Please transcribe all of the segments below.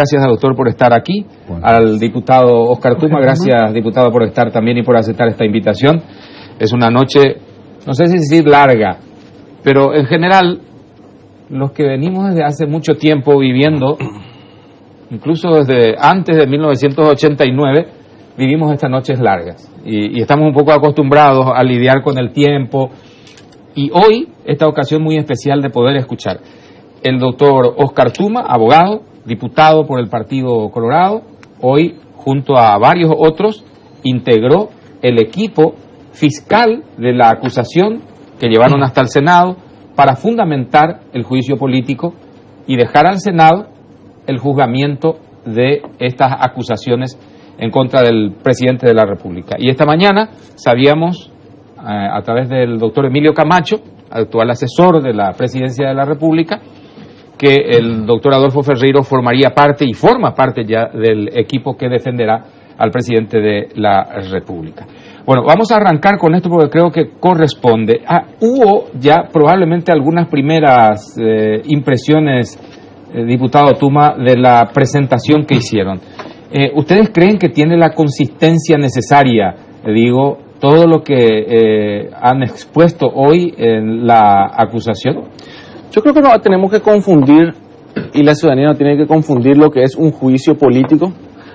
Gracias, doctor, por estar aquí. Bueno. Al diputado Oscar Tuma, gracias, diputado, por estar también y por aceptar esta invitación. Es una noche, no sé si decir larga, pero en general, los que venimos desde hace mucho tiempo viviendo, incluso desde antes de 1989, vivimos estas noches largas. Y estamos un poco acostumbrados a lidiar con el tiempo. Y hoy, esta ocasión muy especial de poder escuchar el doctor Oscar Tuma, abogado, diputado por el Partido Colorado, hoy junto a varios otros integró el equipo fiscal de la acusación que llevaron hasta el Senado para fundamentar el juicio político y dejar al Senado el juzgamiento de estas acusaciones en contra del presidente de la República. Y esta mañana sabíamos, a través del doctor Emilio Camacho, actual asesor de la Presidencia de la República, que el doctor Adolfo Ferreiro formaría parte y forma parte ya del equipo que defenderá al presidente de la República. Bueno, vamos a arrancar con esto porque creo que corresponde. Hubo ya probablemente algunas primeras impresiones, diputado Tuma, de la presentación que hicieron. ¿Ustedes creen que tiene la consistencia necesaria, digo, todo lo que han expuesto hoy en la acusación? Yo creo que no tenemos que confundir, y la ciudadanía no tiene que confundir lo que es un juicio político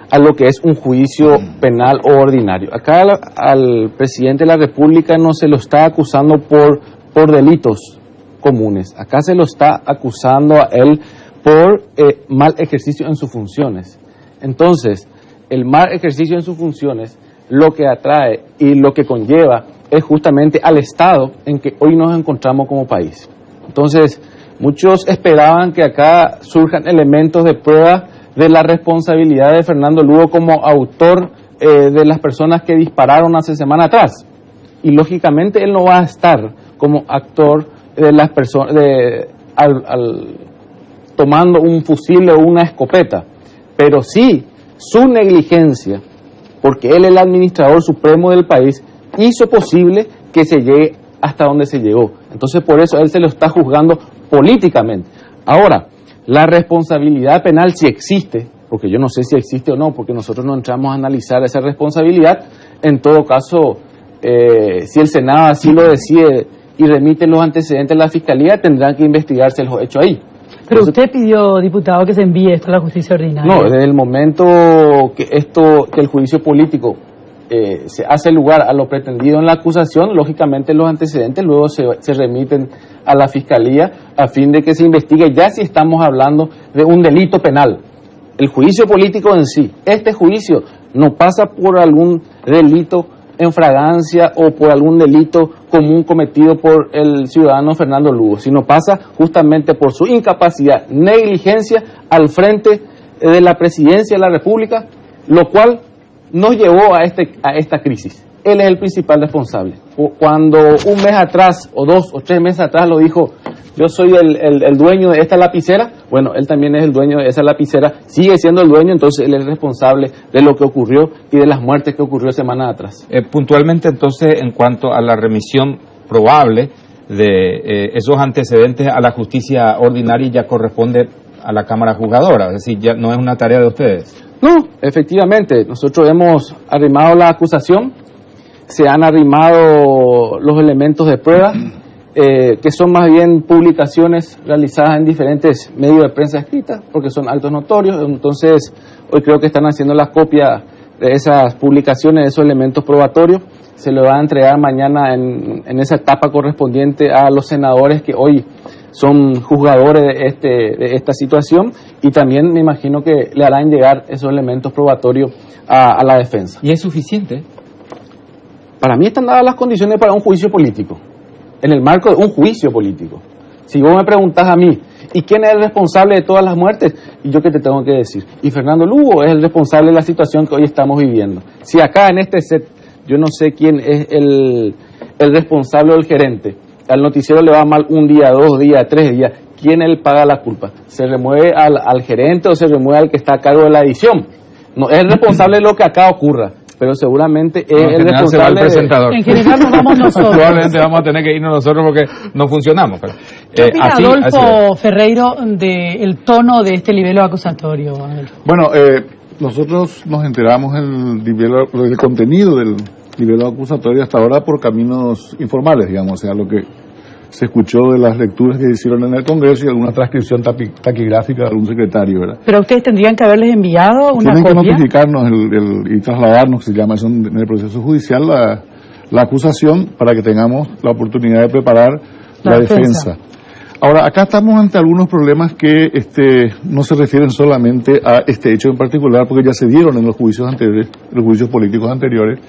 a lo que es un juicio penal o ordinario. Acá al presidente de la República no se lo está acusando por delitos comunes. Acá se lo está acusando a él por mal ejercicio en sus funciones. Entonces, el mal ejercicio en sus funciones lo que atrae y lo que conlleva es justamente al estado en que hoy nos encontramos como país. Entonces, muchos esperaban que acá surjan elementos de prueba de la responsabilidad de Fernando Lugo como autor de las personas que dispararon hace semana atrás. Y lógicamente él no va a estar como actor de las personas tomando un fusil o una escopeta, pero sí su negligencia, porque él es el administrador supremo del país, hizo posible que se llegue hasta donde se llegó. Entonces, por eso él se lo está juzgando políticamente. Ahora, la responsabilidad penal, si existe, porque yo no sé si existe o no, porque nosotros no entramos a analizar esa responsabilidad, en todo caso, si el Senado así lo decide y remite los antecedentes a la Fiscalía, tendrán que investigarse los hechos ahí. Pero usted pidió, diputado, que se envíe esto a la justicia ordinaria. No, desde el momento que el juicio político se hace lugar a lo pretendido en la acusación, lógicamente los antecedentes luego se remiten a la Fiscalía a fin de que se investigue ya si estamos hablando de un delito penal. El juicio político en sí, este juicio no pasa por algún delito en fragancia o por algún delito común cometido por el ciudadano Fernando Lugo, sino pasa justamente por su incapacidad, negligencia al frente de la Presidencia de la República, lo cual nos llevó a esta crisis. Él es el principal responsable. Cuando un mes atrás, o 2 o 3 meses atrás lo dijo, yo soy el dueño de esta lapicera, bueno, él también es el dueño de esa lapicera, sigue siendo el dueño, entonces él es responsable de lo que ocurrió y de las muertes que ocurrió semanas atrás. Puntualmente, entonces, en cuanto a la remisión probable de esos antecedentes a la justicia ordinaria, ya corresponde a la Cámara Juzgadora, es decir, ya no es una tarea de ustedes. No, efectivamente, nosotros hemos arrimado la acusación, se han arrimado los elementos de prueba, que son más bien publicaciones realizadas en diferentes medios de prensa escrita, porque son actos notorios. Entonces, hoy creo que están haciendo la copia de esas publicaciones, de esos elementos probatorios. Se lo va a entregar mañana en esa etapa correspondiente a los senadores que hoy son juzgadores de esta situación, y también me imagino que le harán llegar esos elementos probatorios a la defensa. ¿Y es suficiente? Para mí están dadas las condiciones para un juicio político, en el marco de un juicio político. Si vos me preguntás a mí, ¿y quién es el responsable de todas las muertes? ¿Y yo qué te tengo que decir? Y Fernando Lugo es el responsable de la situación que hoy estamos viviendo. Si acá en este set, yo no sé quién es el responsable o el gerente, al noticiero le va mal un día, 2 días, 3 días, ¿quién él paga la culpa? ¿Se remueve al gerente o se remueve al que está a cargo de la edición? No, es el responsable de lo que acá ocurra. pero seguramente No, es en el general se va el responsable presentador. En general nos vamos nosotros. Probablemente vamos a tener que irnos nosotros porque no funcionamos. Pero, ¿Qué opina así Adolfo Ferreiro del tono de este libelo acusatorio, Adolfo? Bueno, nosotros nos enteramos del contenido del libelo acusatorio hasta ahora por caminos informales, digamos, o sea, lo que se escuchó de las lecturas que hicieron en el Congreso y alguna transcripción taquigráfica de algún secretario, ¿verdad? Pero ustedes tendrían que haberles enviado una Tienen que copia. notificarnos y trasladarnos, que se llama eso en el proceso judicial, la acusación para que tengamos la oportunidad de preparar la defensa. Ahora, acá estamos ante algunos problemas que no se refieren solamente a este hecho en particular, porque ya se dieron en los juicios anteriores, los juicios políticos anteriores.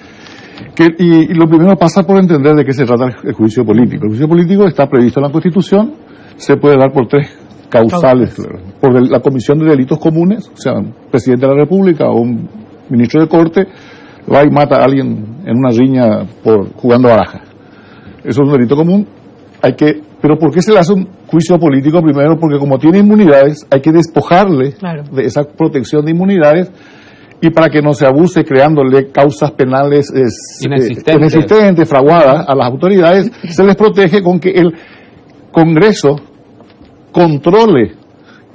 Y lo primero pasa por entender de qué se trata el juicio político. El juicio político está previsto en la Constitución, se puede dar por tres causales. Por la comisión de delitos comunes, o sea, un presidente de la República o un ministro de corte va y mata a alguien en una riña por jugando baraja. Eso es un delito común. Pero ¿por qué se le hace un juicio político? Primero, porque como tiene inmunidades, hay que despojarle de esa protección de inmunidades, y para que no se abuse creándole causas penales inexistentes, fraguadas a las autoridades, se les protege con que el Congreso controle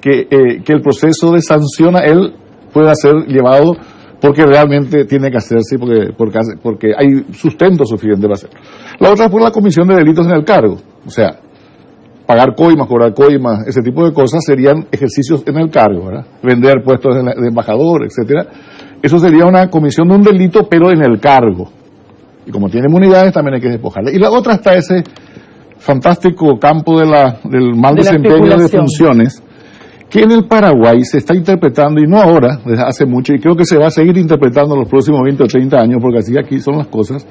que el proceso de sanción a él pueda ser llevado porque realmente tiene que hacerse, porque hay sustento suficiente para hacerlo. La otra es por la comisión de delitos en el cargo, o sea, pagar coimas, cobrar coimas, ese tipo de cosas serían ejercicios en el cargo, ¿verdad? Vender puestos de embajador, etcétera. Eso sería una comisión de un delito, pero en el cargo. Y como tiene inmunidades, también hay que despojarle. Y la otra está ese fantástico campo del mal desempeño de funciones, que en el Paraguay se está interpretando, y no ahora, desde hace mucho, y creo que se va a seguir interpretando en los próximos 20 o 30 años, porque así aquí son las cosas,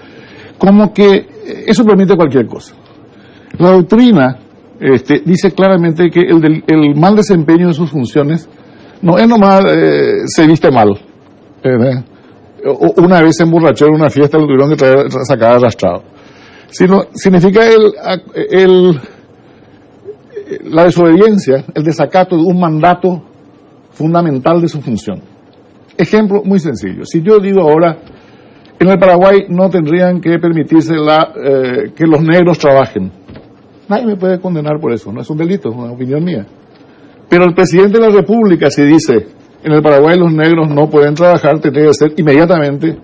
como que eso permite cualquier cosa. La doctrina dice claramente que el mal desempeño de sus funciones no es nomás se viste mal. Una vez se emborrachó en una fiesta, lo tuvieron que sacar arrastrado. Sino significa la desobediencia, el desacato de un mandato fundamental de su función. Ejemplo muy sencillo. Si yo digo ahora, en el Paraguay no tendrían que permitirse que los negros trabajen. Nadie me puede condenar por eso, no es un delito, es una opinión mía. Pero el presidente de la República, si dice, en el Paraguay los negros no pueden trabajar, tendría que ser inmediatamente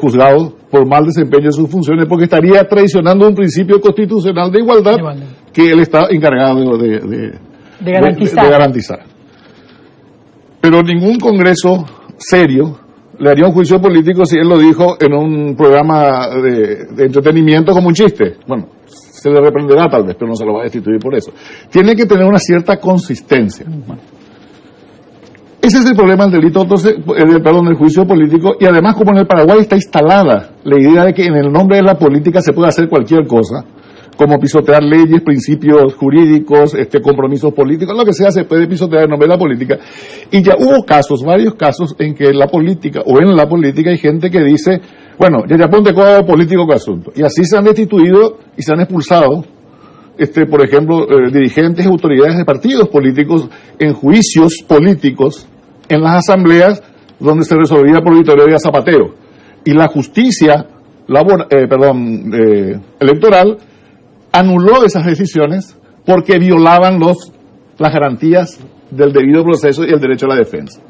juzgado por mal desempeño de sus funciones, porque estaría traicionando un principio constitucional de igualdad que él está encargado de garantizar. Pero ningún Congreso serio le haría un juicio político si él lo dijo en un programa de entretenimiento como un chiste. Bueno, se le reprenderá tal vez, pero no se lo va a destituir por eso. Tiene que tener una cierta consistencia. Bueno, ese es el problema del delito, entonces, del juicio político, y además como en el Paraguay está instalada la idea de que en el nombre de la política se puede hacer cualquier cosa, como pisotear leyes, principios jurídicos, compromisos políticos, lo que sea se puede pisotear en nombre de la política. Y ya hubo varios casos en que en la política hay gente que dice, bueno, ya ponte cuadro político con asunto. Y así se han destituido y se han expulsado, por ejemplo, dirigentes y autoridades de partidos políticos en juicios políticos en las asambleas donde se resolvía por Vittorio Zapatero. Y la justicia electoral anuló esas decisiones porque violaban las garantías del debido proceso y el derecho a la defensa.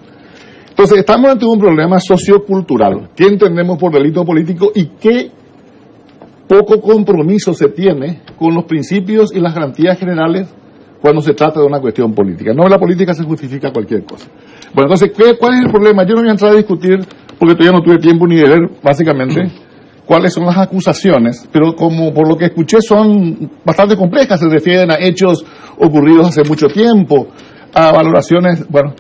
Entonces, estamos ante un problema sociocultural. ¿Qué entendemos por delito político y qué poco compromiso se tiene con los principios y las garantías generales cuando se trata de una cuestión política? No, la política se justifica cualquier cosa. Bueno, entonces, ¿cuál es el problema? Yo no voy a entrar a discutir, porque todavía no tuve tiempo ni de ver, básicamente, cuáles son las acusaciones, pero como por lo que escuché son bastante complejas, se refieren a hechos ocurridos hace mucho tiempo, a valoraciones, bueno,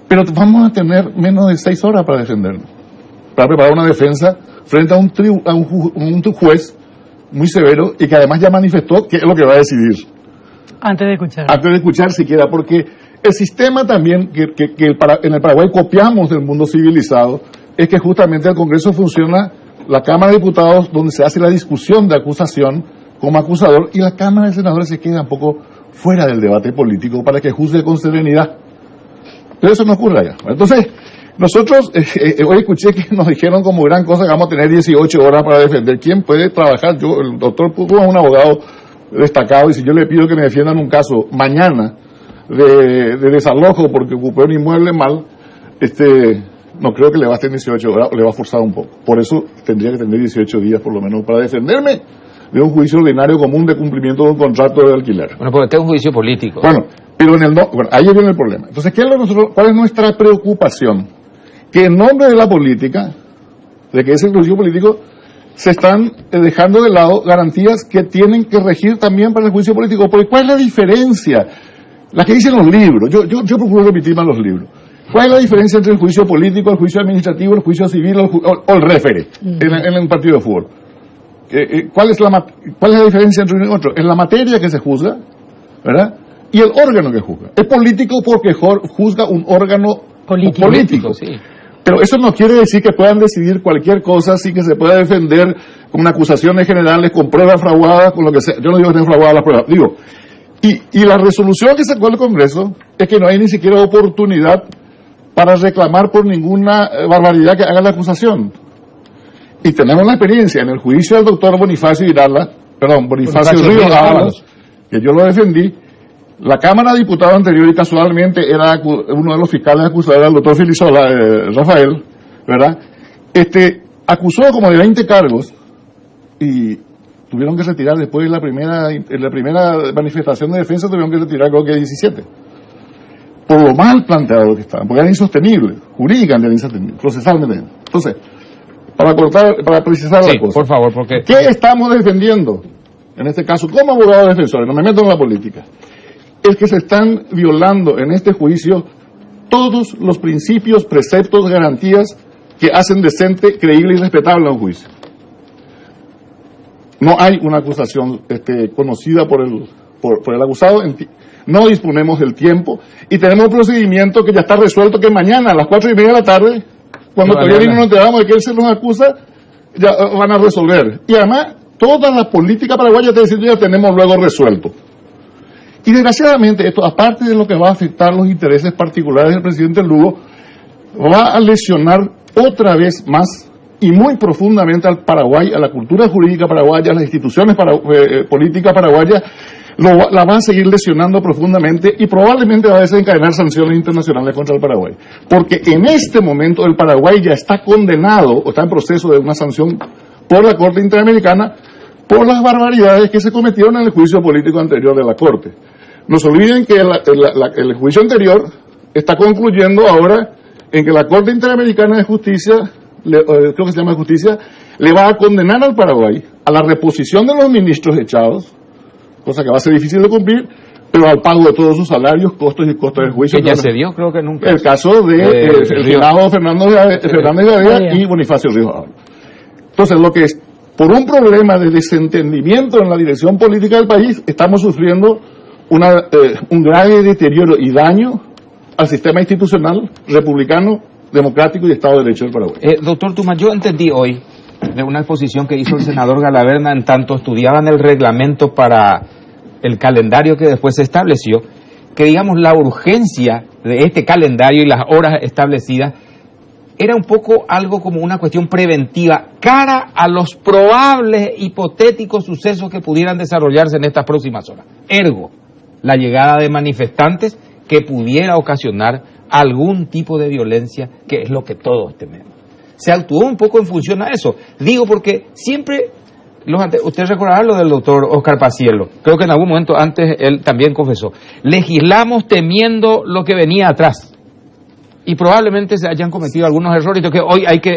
pero vamos a tener menos de 6 horas para defendernos, para preparar una defensa frente a un juez muy severo y que además ya manifestó qué es lo que va a decidir. Antes de escuchar siquiera, porque el sistema también que en el Paraguay copiamos del mundo civilizado es que justamente el Congreso funciona, la Cámara de Diputados, donde se hace la discusión de acusación como acusador, y la Cámara de Senadores se queda un poco fuera del debate político para que juzgue con serenidad. Pero eso no ocurre allá. Entonces, Nosotros, hoy escuché que nos dijeron como gran cosa que vamos a tener 18 horas para defender. ¿Quién puede trabajar? Yo, el doctor Pupo es un abogado destacado, y si yo le pido que me defiendan un caso mañana de desalojo porque ocupé un inmueble mal, no creo que le basten 18 horas, le va a forzar un poco. Por eso tendría que tener 18 días por lo menos para defenderme de un juicio ordinario común de cumplimiento de un contrato de alquiler. Bueno, porque este es un juicio político. Bueno, pero ahí viene el problema. Entonces, ¿cuál es nuestra preocupación? Que en nombre de la política, de que es el juicio político, se están dejando de lado garantías que tienen que regir también para el juicio político. Porque ¿cuál es la diferencia? La que dicen los libros. Yo procuro repetir más los libros. ¿Cuál es la diferencia entre el juicio político, el juicio administrativo, el juicio civil o el refere en un partido de fútbol? ¿Cuál es la diferencia entre uno y otro? En la materia que se juzga, ¿verdad? Y el órgano que juzga. Es político porque juzga un órgano político. Sí. Pero eso no quiere decir que puedan decidir cualquier cosa sin que se pueda defender con acusaciones generales, con pruebas fraguadas, con lo que sea. Yo no digo que estén fraguadas las pruebas, digo. Y la resolución que sacó el Congreso es que no hay ni siquiera oportunidad para reclamar por ninguna barbaridad que haga la acusación. Y tenemos la experiencia en el juicio del doctor Bonifacio Ríos Ábalos, que yo lo defendí. La Cámara de Diputados anterior, y casualmente era uno de los fiscales acusados, el doctor Filisola, Rafael, ¿verdad? Acusó como de 20 cargos y tuvieron que retirar después de la primera manifestación de defensa, tuvieron que retirar creo que 17. Por lo mal planteado que estaban, porque eran insostenibles, jurídicamente eran insostenibles, procesalmente. Entonces, para precisar la cosa. Por favor, porque... ¿Qué estamos defendiendo? En este caso, como abogado defensor, no me meto en la política. El que se están violando en este juicio todos los principios, preceptos, garantías que hacen decente, creíble y respetable a un juicio. No hay una acusación conocida por el acusado, no disponemos del tiempo y tenemos un procedimiento que ya está resuelto, que mañana a las 4:30 de la tarde, cuando todavía no nos enteramos de que él se nos acusa, ya van a resolver. Y además, toda la política paraguaya ya tenemos luego resuelto. Y desgraciadamente esto, aparte de lo que va a afectar los intereses particulares del presidente Lugo, va a lesionar otra vez más y muy profundamente al Paraguay, a la cultura jurídica paraguaya, a las instituciones políticas paraguayas, la va a seguir lesionando profundamente y probablemente va a desencadenar sanciones internacionales contra el Paraguay. Porque en este momento el Paraguay ya está condenado, o está en proceso de una sanción por la Corte Interamericana, por las barbaridades que se cometieron en el juicio político anterior de la Corte. No se olviden que el juicio anterior está concluyendo ahora en que la Corte Interamericana de Justicia, creo que se llama Justicia, le va a condenar al Paraguay a la reposición de los ministros echados, cosa que va a ser difícil de cumplir, pero al pago de todos sus salarios, costos y costos del juicio. Que ya se dio, creo que nunca. El caso el senador Fernández Gadea y Bonifacio Ríos Ábalos. Entonces, lo que es, por un problema de desentendimiento en la dirección política del país, estamos sufriendo un grave deterioro y daño al sistema institucional republicano, democrático y de Estado de Derecho del Paraguay. Doctor Tuma, yo entendí hoy de una exposición que hizo el senador Galaverna en tanto estudiaban el reglamento para el calendario que después se estableció, que digamos la urgencia de este calendario y las horas establecidas era un poco algo como una cuestión preventiva cara a los probables hipotéticos sucesos que pudieran desarrollarse en estas próximas horas. Ergo, la llegada de manifestantes que pudiera ocasionar algún tipo de violencia, que es lo que todos tememos. Se actuó un poco en función a eso. Digo porque siempre, usted recordará lo del doctor Oscar Paciello, creo que en algún momento antes él también confesó, legislamos temiendo lo que venía atrás. Y probablemente se hayan cometido algunos errores que hoy hay que